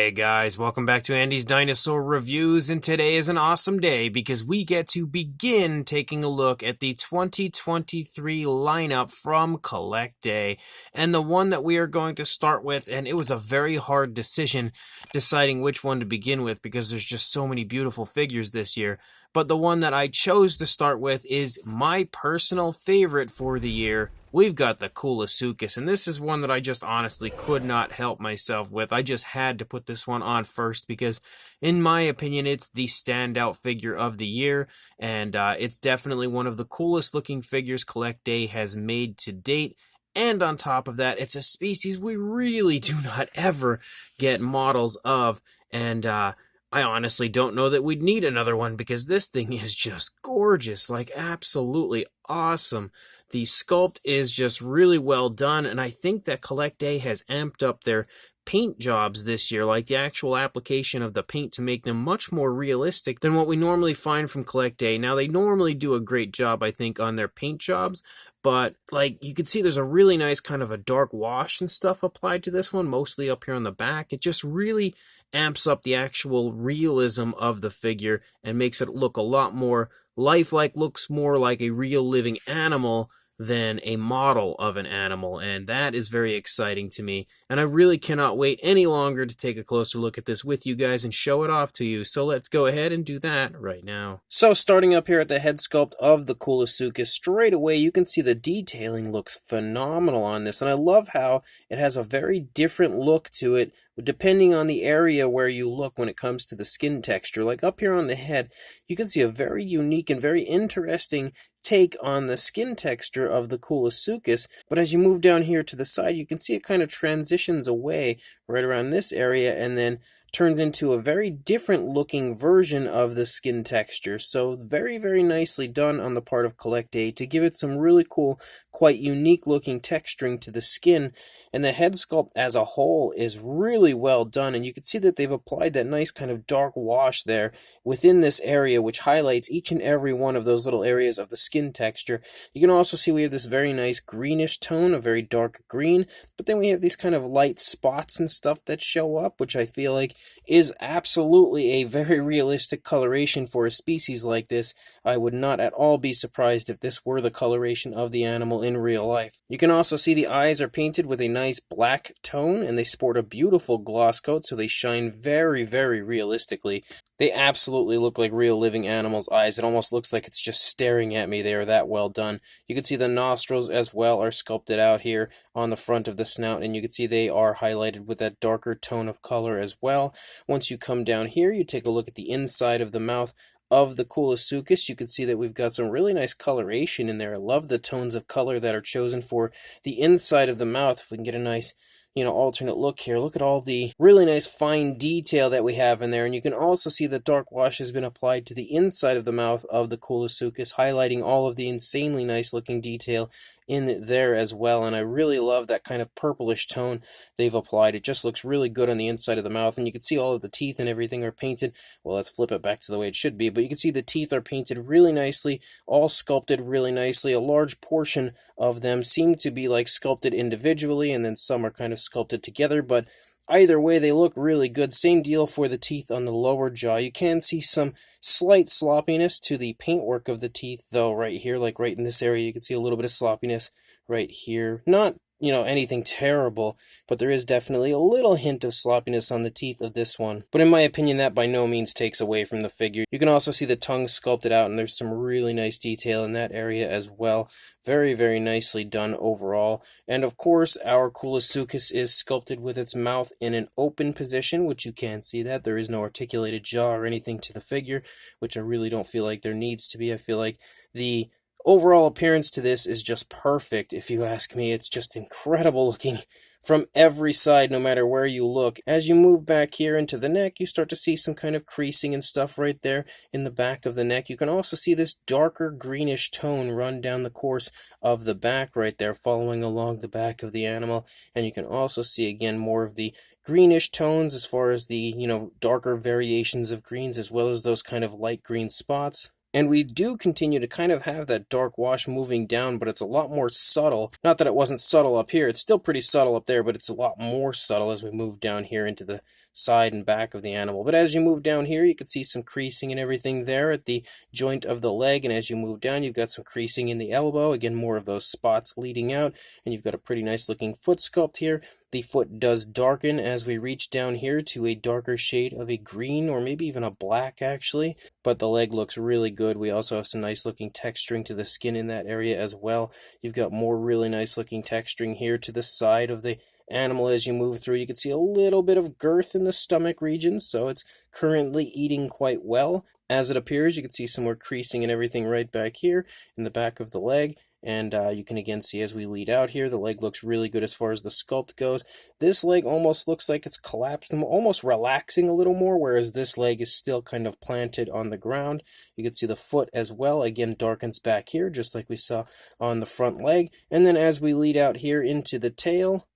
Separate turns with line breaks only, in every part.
Hey guys, welcome back to Andy's Dinosaur Reviews, and today is an awesome day because we get to begin taking a look at the 2023 lineup from Collecta, and the one that we are going to start with, and it was a very hard decision deciding which one to begin with because there's just so many beautiful figures this year, but the one that I chose to start with is my personal favorite for the year. We've got the Koolasuchus, and this is one that I just honestly could not help myself with. I just had to put this one on first because, in my opinion, it's the standout figure of the year, and it's definitely one of the coolest looking figures Collecta has made to date. And on top of that, it's a species we really do not ever get models of, and I honestly don't know that we'd need another one because this thing is just gorgeous, like absolutely awesome. The sculpt is just really well done, and I think that Collecta has amped up their paint jobs this year, like the actual application of the paint to make them much more realistic than what we normally find from Collecta. Now, they normally do a great job, I think, on their paint jobs, but like you can see there's a really nice kind of a dark wash and stuff applied to this one, mostly up here on the back. It just really amps up the actual realism of the figure and makes it look a lot more lifelike, looks more like a real living animal than a model of an animal, and that is very exciting to me, and I really cannot wait any longer to take a closer look at this with you guys and show it off to you, so let's go ahead and do that right now. So starting up here at the head sculpt of the Koolasuchus, straight away you can see the detailing looks phenomenal on this, and I love how it has a very different look to it depending on the area where you look when it comes to the skin texture. Like up here on the head, you can see a very unique and very interesting take on the skin texture of the Koolasuchus, but as you move down here to the side, you can see it kind of transitions away right around this area and then turns into a very different looking version of the skin texture. So very, very nicely done on the part of Collecta to give it some really cool, quite unique looking texturing to the skin. And the head sculpt as a whole is really well done, and you can see that they've applied that nice kind of dark wash there within this area, which highlights each and every one of those little areas of the skin texture. You can also see we have this very nice greenish tone, a very dark green, but then we have these kind of light spots and stuff that show up, which I feel like is absolutely a very realistic coloration for a species like this. I would not at all be surprised if this were the coloration of the animal in real life. You can also see the eyes are painted with a nice black tone, and they sport a beautiful gloss coat, so they shine very, very realistically. They absolutely look like real living animals' eyes. It almost looks like it's just staring at me. They are that well done. You can see the nostrils as well are sculpted out here on the front of the snout, and you can see they are highlighted with that darker tone of color as well. Once you come down here, you take a look at the inside of the mouth of the Koolasuchus. You can see that we've got some really nice coloration in there. I love the tones of color that are chosen for the inside of the mouth. If we can get a nice alternate look here. Look at all the really nice fine detail that we have in there, and you can also see the dark wash has been applied to the inside of the mouth of the Koolasuchus, highlighting all of the insanely nice looking detail in there as well, and I really love that kind of purplish tone they've applied. It just looks really good on the inside of the mouth, and you can see all of the teeth and everything are painted. Well, let's flip it back to the way it should be, but you can see the teeth are painted really nicely, all sculpted really nicely. A large portion of them seem to be like sculpted individually, and then some are kind of sculpted together, but either way, they look really good. Same deal for the teeth on the lower jaw. You can see some slight sloppiness to the paintwork of the teeth, though, right here, like right in this area, you can see a little bit of sloppiness right here. Not, anything terrible, but there is definitely a little hint of sloppiness on the teeth of this one. But in my opinion, that by no means takes away from the figure. You can also see the tongue sculpted out, and there's some really nice detail in that area as well. Very, very nicely done overall. And of course, our Koolasuchus is sculpted with its mouth in an open position, which you can see that. There is no articulated jaw or anything to the figure, which I really don't feel like there needs to be. I feel like the overall appearance to this is just perfect, if you ask me. It's just incredible looking from every side, no matter where you look. As you move back here into the neck, you start to see some kind of creasing and stuff right there in the back of the neck. You can also see this darker greenish tone run down the course of the back right there, following along the back of the animal. And you can also see, again, more of the greenish tones as far as the, darker variations of greens, as well as those kind of light green spots. And we do continue to kind of have that dark wash moving down, but it's a lot more subtle. Not that it wasn't subtle up here, it's still pretty subtle up there, but it's a lot more subtle as we move down here into the side and back of the animal. But as you move down here, you can see some creasing and everything there at the joint of the leg, and as you move down, you've got some creasing in the elbow. Again, more of those spots leading out, and you've got a pretty nice looking foot sculpt here. The foot does darken as we reach down here to a darker shade of a green, or maybe even a black actually, but the leg looks really good. We also have some nice looking texturing to the skin in that area as well. You've got more really nice looking texturing here to the side of the animal as you move through. You can see a little bit of girth in the stomach region, so it's currently eating quite well. As it appears, you can see some more creasing and everything right back here in the back of the leg. And you can again see as we lead out here, the leg looks really good as far as the sculpt goes. This leg almost looks like it's collapsed and almost relaxing a little more, whereas this leg is still kind of planted on the ground. You can see the foot as well, again, darkens back here, just like we saw on the front leg. And then as we lead out here into the tail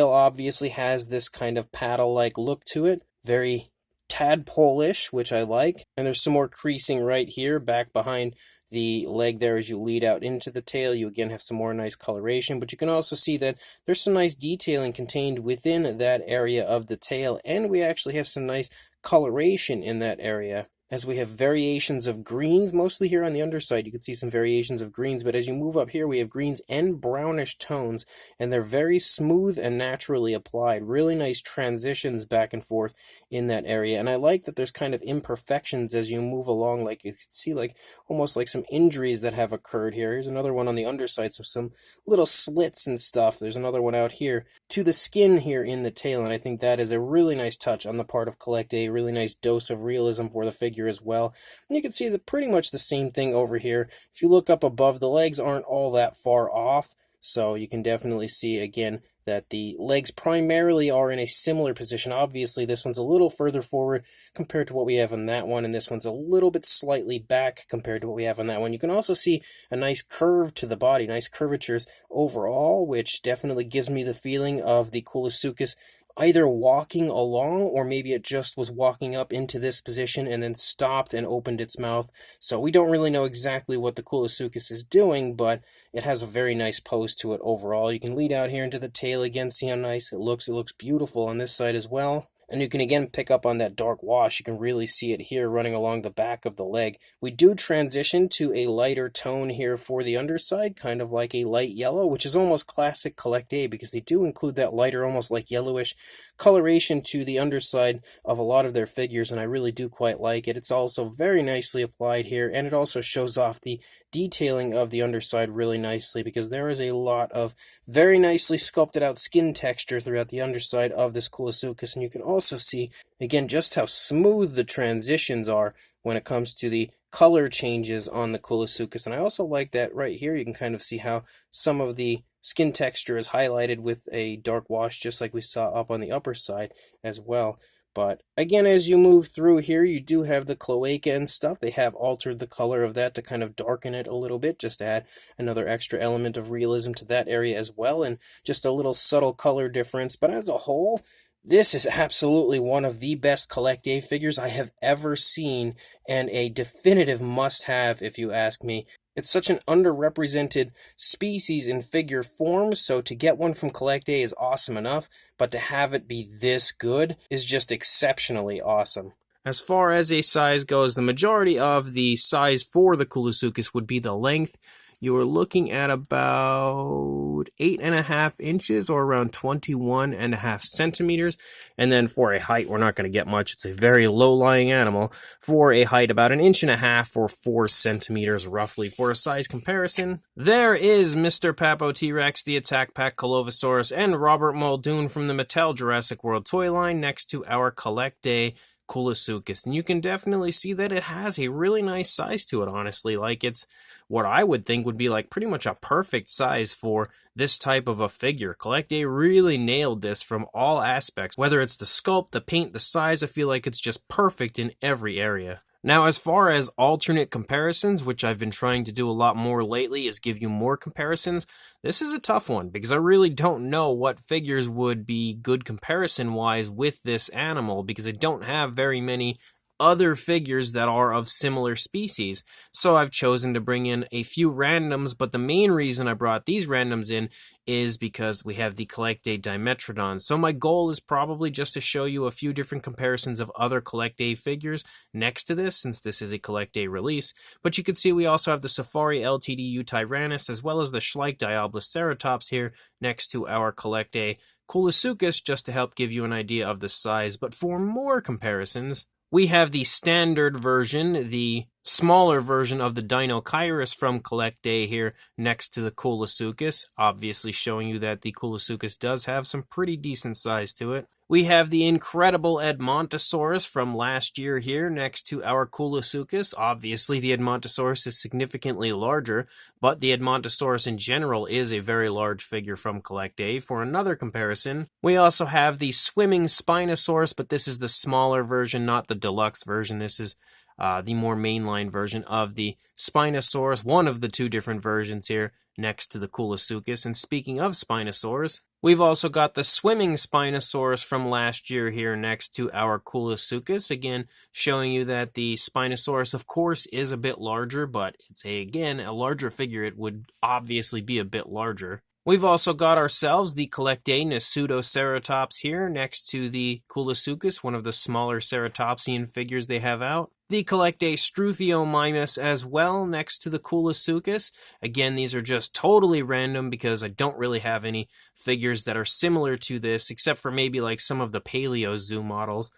obviously has this kind of paddle-like look to it, very tadpole-ish, which I like. And there's some more creasing right here, back behind the leg there as you lead out into the tail. You again have some more nice coloration, but you can also see that there's some nice detailing contained within that area of the tail, and we actually have some nice coloration in that area, as we have variations of greens, mostly here on the underside. You can see some variations of greens, but as you move up here, we have greens and brownish tones, and they're very smooth and naturally applied. Really nice transitions back and forth in that area, and I like that there's kind of imperfections as you move along. Like you can see, like almost like some injuries that have occurred here. Here's another one on the underside, so some little slits and stuff. There's another one out here to the skin here in the tail, and I think that is a really nice touch on the part of Collecta, a really nice dose of realism for the figure as well. And you can see that pretty much the same thing over here. If you look up above, the legs aren't all that far off, so you can definitely see again that the legs primarily are in a similar position. Obviously, this one's a little further forward compared to what we have on that one, and this one's a little bit slightly back compared to what we have on that one. You can also see a nice curve to the body, nice curvatures overall, which definitely gives me the feeling of the Koolasuchus either walking along, or maybe it just was walking up into this position and then stopped and opened its mouth. So we don't really know exactly what the Koolasuchus is doing, but it has a very nice pose to it overall. You can lead out here into the tail again, see how nice it looks. It looks beautiful on this side as well. And you can again pick up on that dark wash. You can really see it here running along the back of the leg. We do transition to a lighter tone here for the underside, kind of like a light yellow, which is almost classic Collecta, because they do include that lighter, almost like yellowish coloration to the underside of a lot of their figures, and I really do quite like it. It's also very nicely applied here, and it also shows off the detailing of the underside really nicely, because there is a lot of very nicely sculpted out skin texture throughout the underside of this Koolasuchus, and you can also see, again, just how smooth the transitions are when it comes to the color changes on the Koolasuchus. And I also like that right here, you can kind of see how some of the skin texture is highlighted with a dark wash, just like we saw up on the upper side as well. But again, as you move through here, you do have the cloaca and stuff. They have altered the color of that to kind of darken it a little bit, just to add another extra element of realism to that area as well, and just a little subtle color difference. But as a whole, this is absolutely one of the best Collecta figures I have ever seen, and a definitive must-have if you ask me. It's such an underrepresented species in figure form, so to get one from Collecta is awesome enough, but to have it be this good is just exceptionally awesome. As far as a size goes, the majority of the size for the Koolasuchus would be the length. You are looking at about 8.5 inches, or around 21.5 centimeters. And then for a height, we're not going to get much. It's a very low-lying animal. For a height, about 1.5 inches or 4 centimeters roughly. For a size comparison, there is Mr. Papo T-Rex, the Attack Pack Colossaurus, and Robert Muldoon from the Mattel Jurassic World toy line next to our Collecta Koolasuchus. And you can definitely see that it has a really nice size to it, honestly. Like, it's what I would think would be like pretty much a perfect size for this type of a figure. Collecta really nailed this from all aspects. Whether it's the sculpt, the paint, the size, I feel like it's just perfect in every area. Now, as far as alternate comparisons, which I've been trying to do a lot more lately, is give you more comparisons, this is a tough one, because I really don't know what figures would be good comparison-wise with this animal, because I don't have very many other figures that are of similar species. So I've chosen to bring in a few randoms, but the main reason I brought these randoms in is because we have the Collecta Dimetrodon. So my goal is probably just to show you a few different comparisons of other Collecta figures next to this, since this is a Collecta release. But you can see we also have the Safari LTDU Tyrannus, as well as the Schleich Diabloceratops here next to our Collecta Koolasuchus, just to help give you an idea of the size. But for more comparisons, we have the standard version, the smaller version of the Dinokairos from Collecta here next to the Koolasuchus, obviously showing you that the Koolasuchus does have some pretty decent size to it. We have the incredible Edmontosaurus from last year here next to our Koolasuchus. Obviously, the Edmontosaurus is significantly larger, but the Edmontosaurus in general is a very large figure from Collecta. For another comparison, we also have the Swimming Spinosaurus, but this is the smaller version, not the deluxe version. This is the more mainline version of the Spinosaurus, one of the two different versions here next to the Koolasuchus. And speaking of Spinosaurs, we've also got the Swimming Spinosaurus from last year here next to our Koolasuchus, again showing you that the Spinosaurus of course is a bit larger, but it's again a larger figure. It would obviously be a bit larger. We've also got ourselves the Collecta Pseudoceratops here next to the Koolasuchus, one of the smaller ceratopsian figures they have out. The Collecta Struthiomimus as well next to the Koolasuchus. Again, these are just totally random because I don't really have any figures that are similar to this, except for maybe like some of the Paleo Zoo models,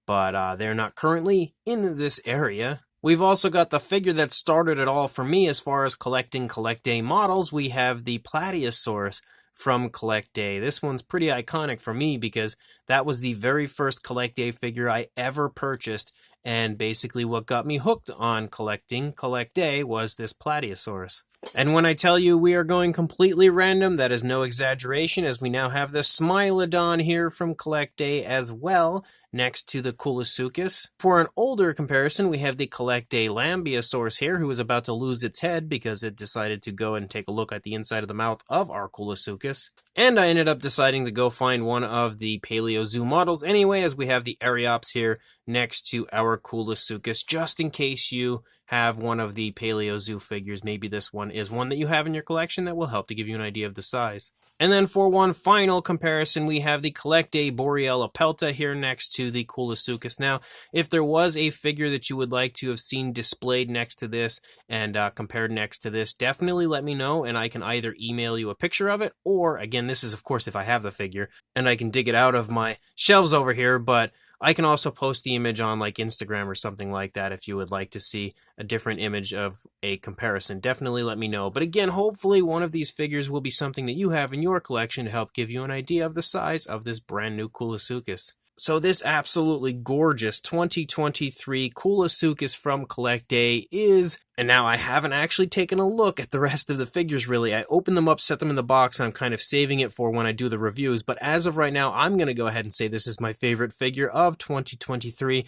but they're not currently in this area. We've also got the figure that started it all for me as far as collecting Collecta models. We have the Plateosaurus from Collecta. This one's pretty iconic for me because that was the very first Collecta figure I ever purchased, and basically what got me hooked on collecting Collecta was this Plateosaurus. And when I tell you we are going completely random, that is no exaggeration, as we now have the Smilodon here from Collecta as well, next to the Koolasuchus. For an older comparison, we have the Collecta Lambeosaurus here, who is about to lose its head because it decided to go and take a look at the inside of the mouth of our Koolasuchus. And I ended up deciding to go find one of the Paleo Zoo models anyway, as we have the Ariops here next to our Koolasuchus, just in case you have one of the Paleo Zoo figures. Maybe this one is one that you have in your collection that will help to give you an idea of the size. And then for one final comparison, we have the Collecta Boreala Pelta here next to the Koolasuchus. Now, if there was a figure that you would like to have seen displayed next to this and compared next to this, definitely let me know, and I can either email you a picture of it, or, again, this is of course if I have the figure, and I can dig it out of my shelves over here, but I can also post the image on like Instagram or something like that if you would like to see a different image of a comparison. Definitely let me know. But again, hopefully one of these figures will be something that you have in your collection to help give you an idea of the size of this brand new Koolasuchus. So this absolutely gorgeous 2023 Koolasuchus from Collecta is, and now I haven't actually taken a look at the rest of the figures really. I opened them up, set them in the box, and I'm kind of saving it for when I do the reviews. But as of right now, I'm going to go ahead and say this is my favorite figure of 2023.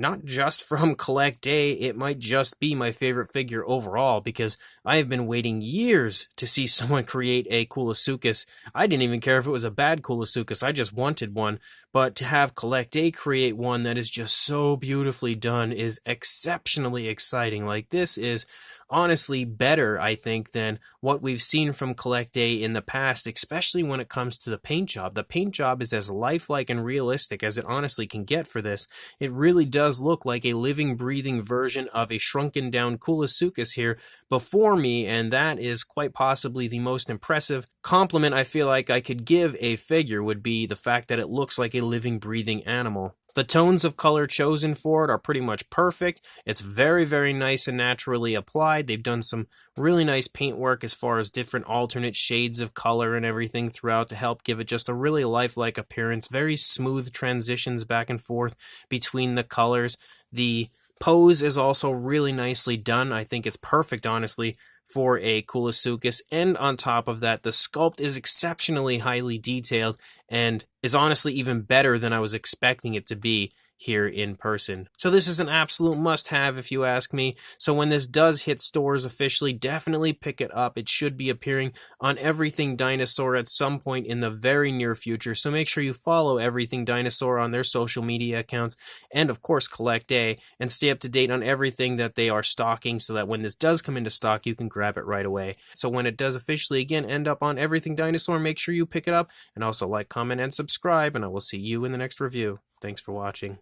Not just from Collecta, it might just be my favorite figure overall, because I have been waiting years to see someone create a Koolasuchus. I didn't even care if it was a bad Koolasuchus, I just wanted one. But to have Collecta create one that is just so beautifully done is exceptionally exciting. Like, this is honestly better, I think, than what we've seen from Collecta in the past, especially when it comes to the paint job. The paint job is as lifelike and realistic as it honestly can get for this. It really does look like a living, breathing version of a shrunken down Koolasuchus here before me, and that is quite possibly the most impressive compliment I feel like I could give a figure, would be the fact that it looks like a living, breathing animal. The tones of color chosen for it are pretty much perfect. It's very, very nice and naturally applied. They've done some really nice paint work as far as different alternate shades of color and everything throughout to help give it just a really lifelike appearance. Very smooth transitions back and forth between the colors. The pose is also really nicely done. I think it's perfect, honestly, for a Koolasuchus, and on top of that, the sculpt is exceptionally highly detailed and is honestly even better than I was expecting it to be. here in person. So this is an absolute must-have if you ask me. So when this does hit stores officially, definitely pick it up. It should be appearing on Everything Dinosaur at some point in the very near future. So make sure you follow Everything Dinosaur on their social media accounts and of course Collecta, and stay up to date on everything that they are stocking so that when this does come into stock, you can grab it right away. So when it does officially again end up on Everything Dinosaur, make sure you pick it up and also like, comment, and subscribe, and I will see you in the next review. Thanks for watching.